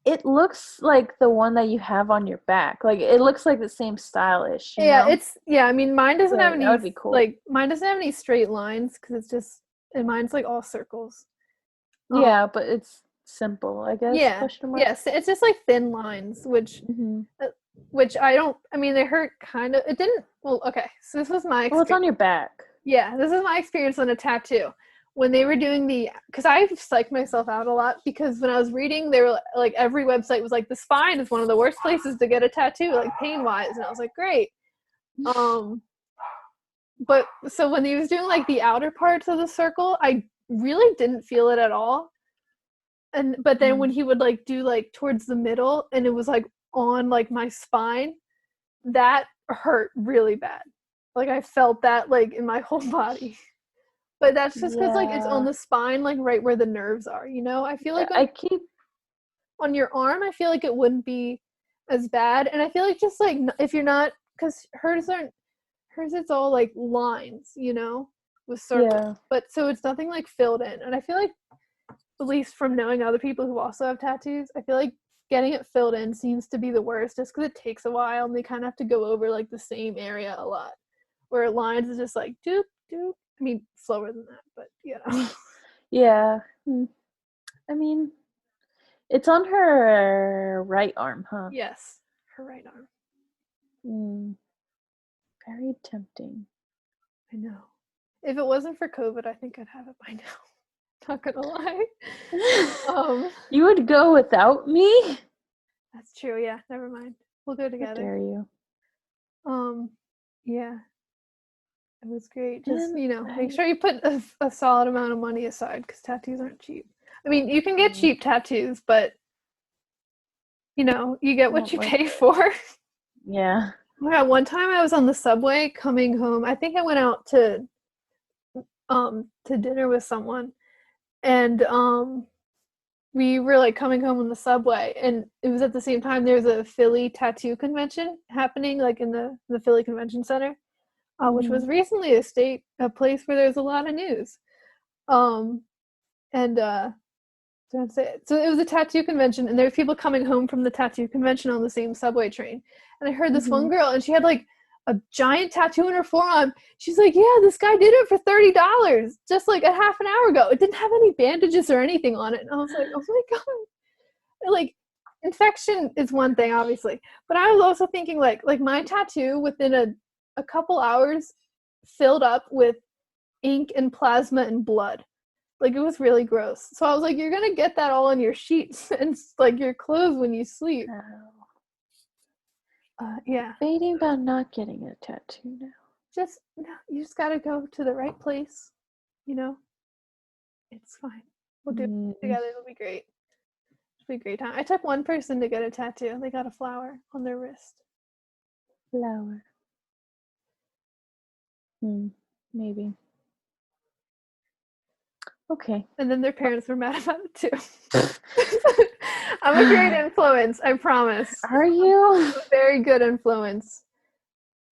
it looks like the one that you have on your back. Like, it looks like the same stylish, you know? I mean, mine doesn't have any, that would be cool. like, mine doesn't have any straight lines, because it's just, and mine's, like, all circles. Yeah, but it's simple, I guess, question mark? Yes, it's just, like, thin lines, which I don't, I mean, they hurt kind of, it didn't, well, okay, so this was my experience. Well, it's on your back. Yeah, this is my experience on a tattoo. When they were doing because I psyched myself out a lot, because when I was reading, they were like, every website was like, the spine is one of the worst places to get a tattoo, like pain-wise, and I was like, great. But so when he was doing like the outer parts of the circle, I really didn't feel it at all. But then when he would like do like towards the middle, and it was like on like my spine, that hurt really bad. Like I felt that like in my whole body. But that's just because like it's on the spine, like right where the nerves are, you know? I feel like on your arm, I feel like it wouldn't be as bad. And I feel like just like if you're not, because hers it's all like lines, you know, with circles. Yeah. But so it's nothing like filled in. And I feel like, at least from knowing other people who also have tattoos, I feel like getting it filled in seems to be the worst, just because it takes a while and they kind of have to go over like the same area a lot. Where lines is just like doop doop. I mean, slower than that, but you know. Yeah. I mean, it's on her right arm, huh? Yes, her right arm. Very tempting. I know. If it wasn't for COVID, I think I'd have it by now. Not gonna lie. You would go without me? That's true, yeah. Never mind. We'll go together. How dare you? Yeah. It was great. Just, you know, make sure you put a solid amount of money aside, because tattoos aren't cheap. I mean, you can get cheap tattoos, but, you know, you get what you pay for. Yeah. Yeah, one time I was on the subway coming home. I think I went out to dinner with someone, and we were like coming home on the subway, and it was at the same time there was a Philly tattoo convention happening, like in the Philly Convention Center. Which was recently a place where there's a lot of news. So it was a tattoo convention, and there were people coming home from the tattoo convention on the same subway train. And I heard this one girl, and she had like a giant tattoo in her forearm. She's like, yeah, this guy did it for $30 just like a half an hour ago. It didn't have any bandages or anything on it. And I was like, oh my God. Like, infection is one thing, obviously. But I was also thinking like my tattoo within a couple hours filled up with ink and plasma and blood. Like, it was really gross. So I was like, you're gonna get that all on your sheets and like your clothes when you sleep. Yeah. Debating about not getting a tattoo now. You just gotta go to the right place, you know. It's fine. We'll do it together. It'll be great. It'll be a great time. I took one person to get a tattoo. They got a flower on their wrist. Flower. Maybe. Okay. And then their parents were mad about it too. I'm a great influence, I promise. Are you? I'm a very good influence.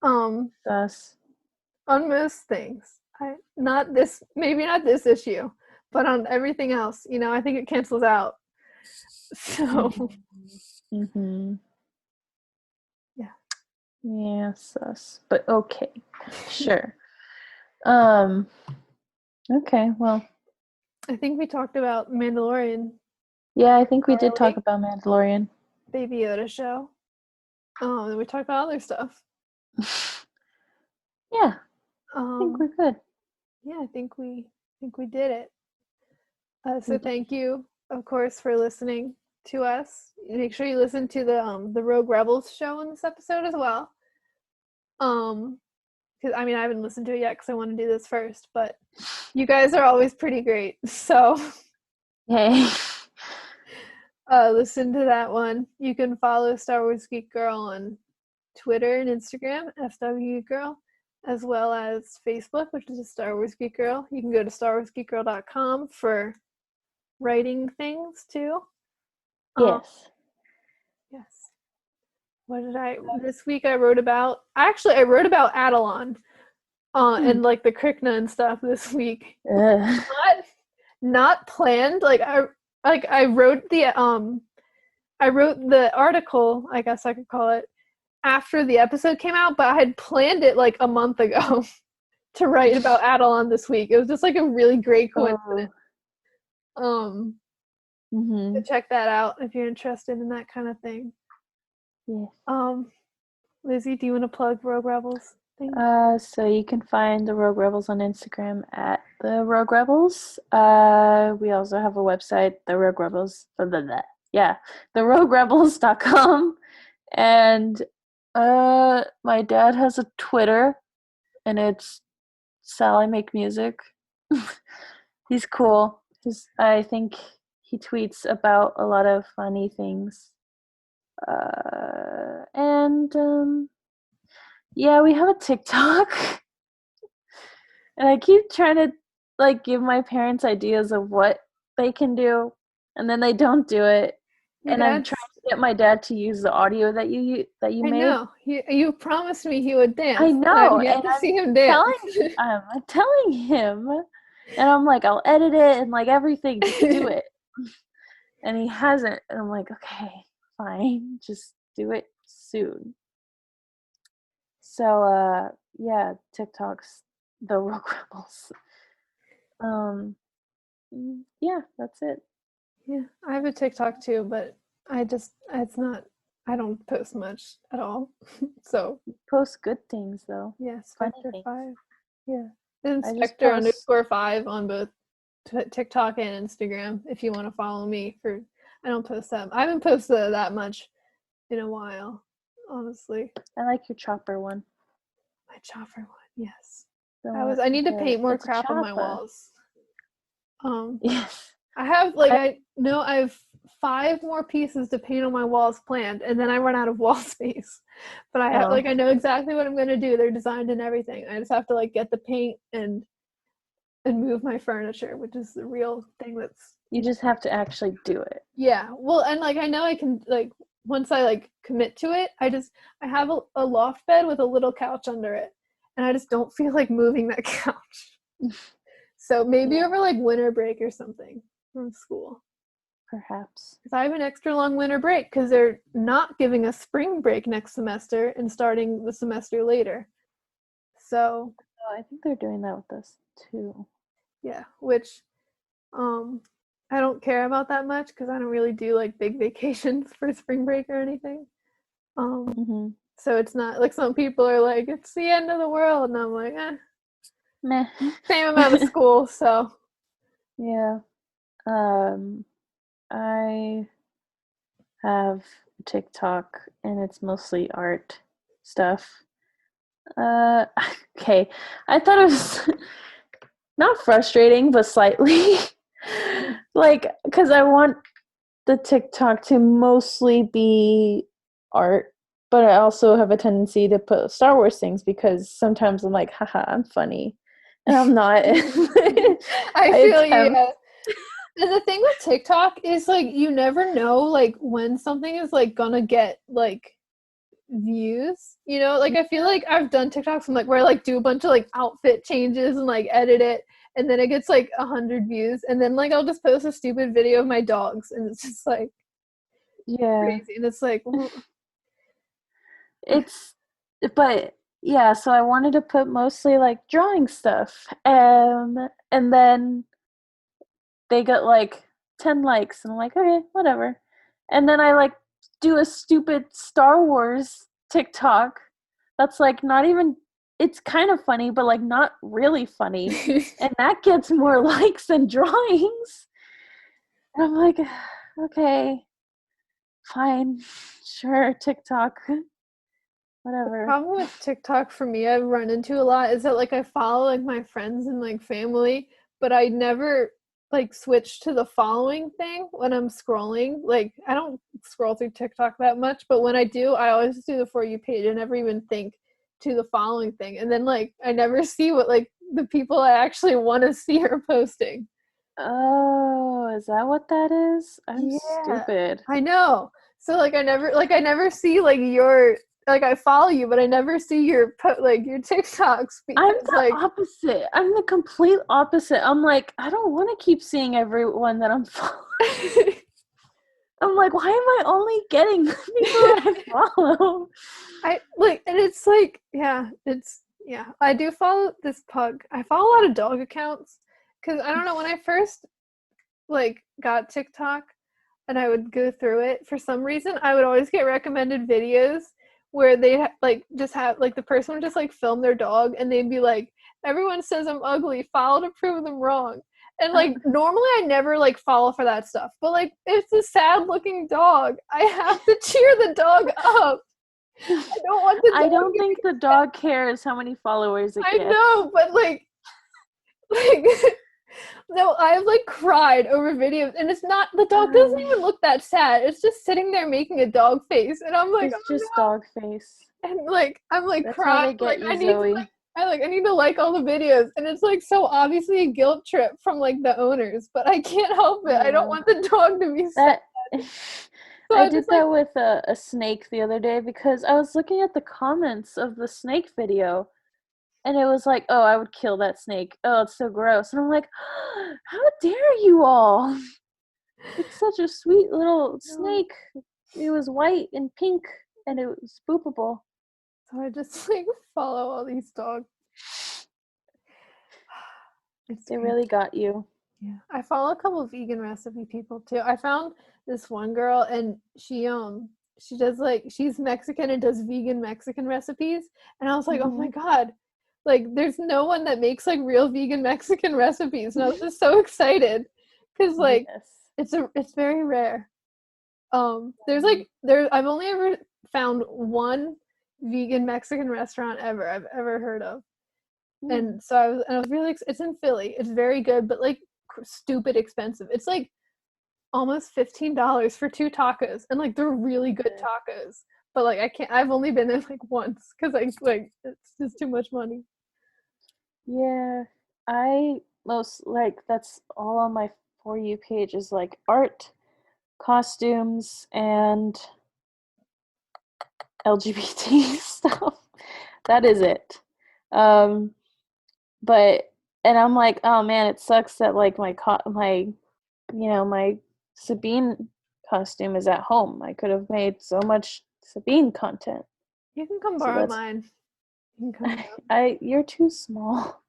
Thus. On most things. Maybe not this issue, but on everything else, you know, I think it cancels out. So. Yeah. Yeah, sus. But okay. Sure. Okay, well. I think we talked about Mandalorian. Yeah, I think we did talk about Mandalorian. Baby Yoda show. And we talked about other stuff. Yeah. I think we're good. Yeah, I think we did it. So thank you, of course, for listening to us. Make sure you listen to the Rogue Rebels show in this episode as well. Because I mean, I haven't listened to it yet because I want to do this first, but you guys are always pretty great. So, hey, listen to that one. You can follow Star Wars Geek Girl on Twitter and Instagram, SW Girl, as well as Facebook, which is Star Wars Geek Girl. You can go to StarWarsGeekGirl.com for writing things too. Yes. Yes. This week I wrote about Adelon, and like the Krykna and stuff this week. Not planned. Like like I wrote the article, I guess I could call it, after the episode came out, but I had planned it like a month ago to write about Adelon this week. It was just like a really great coincidence. To check that out if you're interested in that kind of thing. Yeah. Lizzie, do you want to plug Rogue Rebels thing? So you can find the Rogue Rebels on Instagram at the Rogue Rebels. We also have a website, the Rogue Rebels. Yeah, theroguerebels.com. And my dad has a Twitter, and it's Sally Make Music. He's cool. I think he tweets about a lot of funny things. Yeah, we have a TikTok. And I keep trying to like give my parents ideas of what they can do, and then they don't do it. And I'm trying to get my dad to use the audio that you made. I know. You promised me he would dance. I know. I've yet to see him dance. I'm telling him, and I'm like, I'll edit it and like everything, just do it. And he hasn't, and I'm like, okay, fine, just do it soon. So yeah, TikTok's the Rogue Rebels. Yeah, that's it. Yeah, I have a TikTok too, but I don't post much at all. So You post good things though. yeah, Funny Spectre5. things. Yeah, Inspector_5 on both TikTok and Instagram. If you want to follow me I don't post that. I haven't posted that much in a while, honestly. I like your chopper one. My chopper one, yes. I need to paint more crap on my walls. Yes. I have I have 5 more pieces to paint on my walls planned, and then I run out of wall space. But I know exactly what I'm gonna do. They're designed and everything. I just have to like get the paint and move my furniture, which is the real thing that's. You just have to actually do it. Yeah. Well, and like I know I can like once I like commit to it, I have a loft bed with a little couch under it, and I just don't feel like moving that couch. So maybe over like winter break or something from school. Perhaps. Because I have an extra long winter break because they're not giving us spring break next semester and starting the semester later. So I think they're doing that with us too. Yeah, which I don't care about that much because I don't really do like big vacations for spring break or anything. So it's not like some people are like, it's the end of the world, and I'm like, meh. Same amount of school, so yeah. I have TikTok and it's mostly art stuff. Okay. I thought it was not frustrating, but slightly like, because I want the TikTok to mostly be art, but I also have a tendency to put Star Wars things because sometimes I'm like, haha, I'm funny. And I'm not. I feel you. Yeah. And the thing with TikTok is like you never know like when something is like gonna get like views, you know? Like I feel like I've done TikToks and like where I like do a bunch of like outfit changes and like edit it, and then it gets like 100 views, and then like I'll just post a stupid video of my dogs, and it's just like crazy, and it's like but yeah, so I wanted to put mostly like drawing stuff, and then they got like 10 likes, and I'm like, okay, whatever. And then I like do a stupid Star Wars TikTok that's like not even, it's kind of funny, but like not really funny. And that gets more likes than drawings. And I'm like, okay, fine, sure, TikTok. Whatever. The problem with TikTok for me I've run into a lot is that like I follow like my friends and like family, but I never like switch to the following thing when I'm scrolling. Like I don't scroll through TikTok that much, but when I do, I always do the For You page. I never even think to the following thing. And then like I never see what like the people I actually want to see are posting. Oh, is that what that is? I'm stupid. I know. So like I never see like your like I follow you, but I never see your your TikToks because I'm the opposite. I'm the complete opposite. I'm like, I don't want to keep seeing everyone that I'm following. I'm like, why am I only getting the people that I follow? And it's like, I do follow this pug. I follow a lot of dog accounts because I don't know, when I first like got TikTok and I would go through it, for some reason I would always get recommended videos where they like just have like the person would just like film their dog and they'd be like, everyone says I'm ugly, follow to prove them wrong. And like normally I never like follow for that stuff, but like it's a sad looking dog, I have to cheer the dog up. I don't want the dog. I don't think the dog cares how many followers it gets. I know, but like no, I've like cried over videos, and it's not, the dog doesn't even look that sad. It's just sitting there making a dog face, and I'm like, it's just dog face. And like I'm like That's crying. how they get I you, need Zoe. to, I need to like all the videos, and it's like so obviously a guilt trip from like the owners, but I can't help it. I don't want the dog to be sad. So I did that with a snake the other day because I was looking at the comments of the snake video. And it was like, oh, I would kill that snake. Oh, it's so gross. And I'm like, oh, how dare you all? It's such a sweet little snake. It was white and pink, and it was boopable. So I just like follow all these dogs. They really got you. Yeah, I follow a couple of vegan recipe people too. I found this one girl, and she does like, she's Mexican and does vegan Mexican recipes, and I was like, oh my god. Like, there's no one that makes like real vegan Mexican recipes, and I was just so excited because like it's very rare. I've only ever found one vegan Mexican restaurant I've ever heard of, and so I was really it's in Philly. It's very good, but like stupid expensive. It's like almost $15 for 2 tacos, and like they're really good tacos. But like I've only been there like once because like it's just too much money. Yeah, that's all on my For You page is like art, costumes, and LGBT stuff. That is it. But and I'm like, oh man, it sucks that like my Sabine costume is at home. I could have made so much Sabine content. You can come borrow mine. You can come you're too small.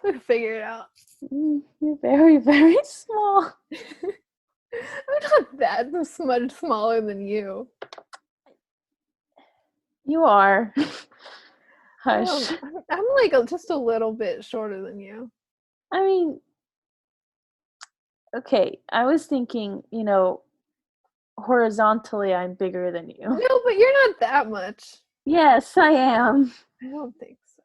We'll figure it out. You're very, very small. I'm not that much smaller than you. You are. Hush. I'm like just a little bit shorter than you. I mean, okay, I was thinking, horizontally I'm bigger than you. No, but you're not that much. Yes, I am. I don't think so.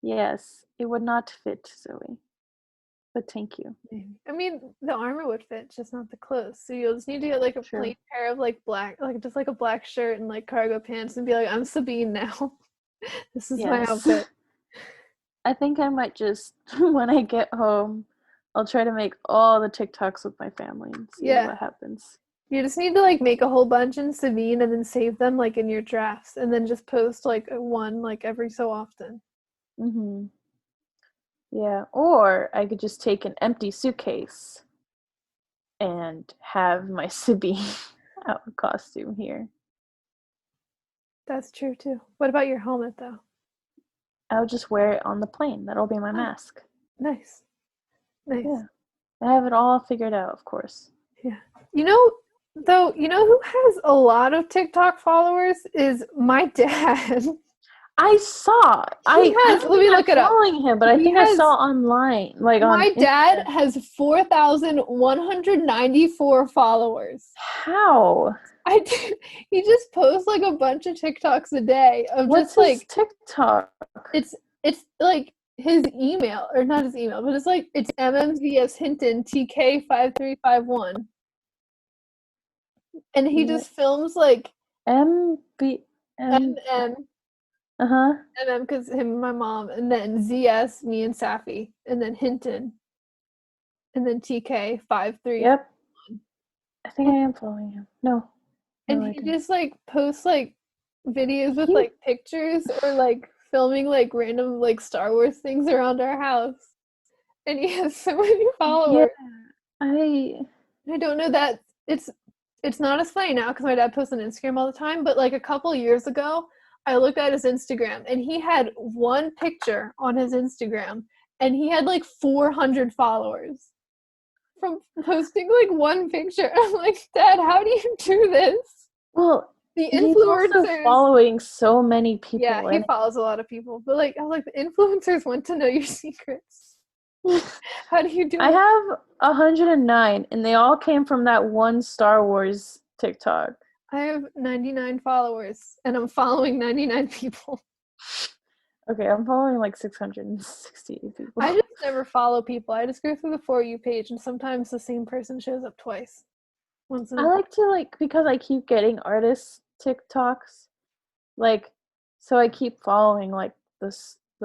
Yes, it would not fit, Zoe. But thank you. I mean, the armor would fit, just not the clothes. So you'll just need to get like a plain pair of like black, like just like a black shirt and like cargo pants, and be like, I'm Sabine now. This is my outfit. I think I might just, when I get home, I'll try to make all the TikToks with my family and see what happens. You just need to like make a whole bunch in Sabine and then save them like in your drafts, and then just post like one like every so often. Mm-hmm. Yeah, or I could just take an empty suitcase and have my Sabine costume here. That's true too. What about your helmet though? I'll just wear it on the plane. That'll be my mask. Nice. Yeah. I have it all figured out, of course. Yeah. You know who has a lot of TikTok followers is my dad. I saw. Let me look it up. Following him, but I think I saw online. Like my dad has 4,194 followers. How? He just posts like a bunch of TikToks a day of What's just like TikTok. It's like his email, or not his email, but it's MMVS Hinton TK5351, and he just films like MM. MM, because him and my mom, and then ZS, me and Safi, and then Hinton, and then TK53. Yep. I think I am following him. No. And he just like posts like videos with like pictures or like filming like random like Star Wars things around our house. And he has so many followers. I don't know that it's not as funny now because my dad posts on Instagram all the time, but like a couple years ago, I looked at his Instagram and he had one picture on his Instagram and he had like 400 followers from posting like one picture. I'm like, Dad, how do you do this? well, The he's also influencers following so many people. Yeah, he follows a lot of people. But like I was like, the influencers want to know your secrets. How do you do I it? have 109, and they all came from that one Star Wars TikTok. I have 99 followers and I'm following 99 people. Okay, I'm following like 660 people. I just never follow people. I just go through the For You page and sometimes the same person shows up twice. Once in I a like to because I keep getting artist TikToks, so I keep following like the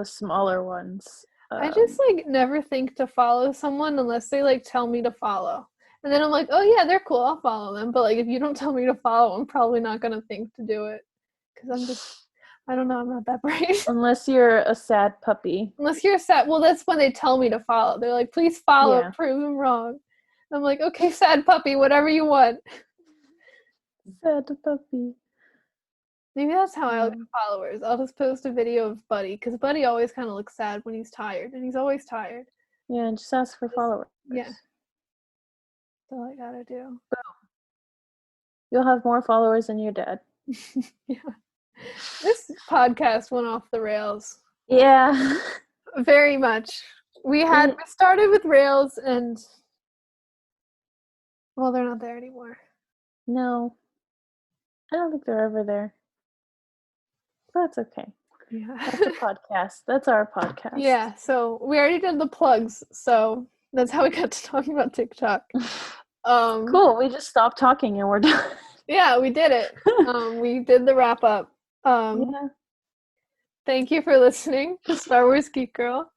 smaller ones. I just like never think to follow someone unless they like tell me to follow. And then I'm like, oh yeah, they're cool, I'll follow them. But like if you don't tell me to follow, I'm probably not gonna think to do it. Because I don't know, I'm not that bright. Unless you're a sad puppy. Unless you're sad, well that's when they tell me to follow. They're like, please follow, Yeah. prove them wrong. I'm like, okay, sad puppy, whatever you want. Sad puppy. Maybe that's how I look at followers. I'll just post a video of Buddy, because Buddy always kind of looks sad when he's tired, and he's always tired. Yeah, and just ask for followers. Yeah. That's all I gotta do. You'll have more followers than your dad. Yeah. This podcast went off the rails. Yeah. Very much. We started with rails and well, they're not there anymore. No. I don't think they're ever there. That's okay. Yeah. That's a podcast. That's our podcast. Yeah, so we already did the plugs, so that's how we got to talking about TikTok. Cool. We just stopped talking and we're done. Yeah, we did it. We did the wrap up. Yeah. Thank you for listening to Star Wars Geek Girl.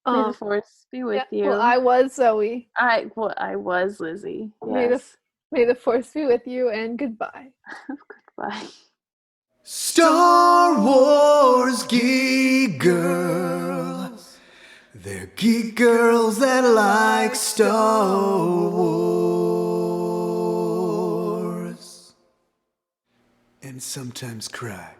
May the force be with you. Well, I was Zoe. I was Lizzy. Yes. May the force be with you, and goodbye. Goodbye. Star Wars Geek Girls. They're geek girls that like Star Wars. And sometimes cry.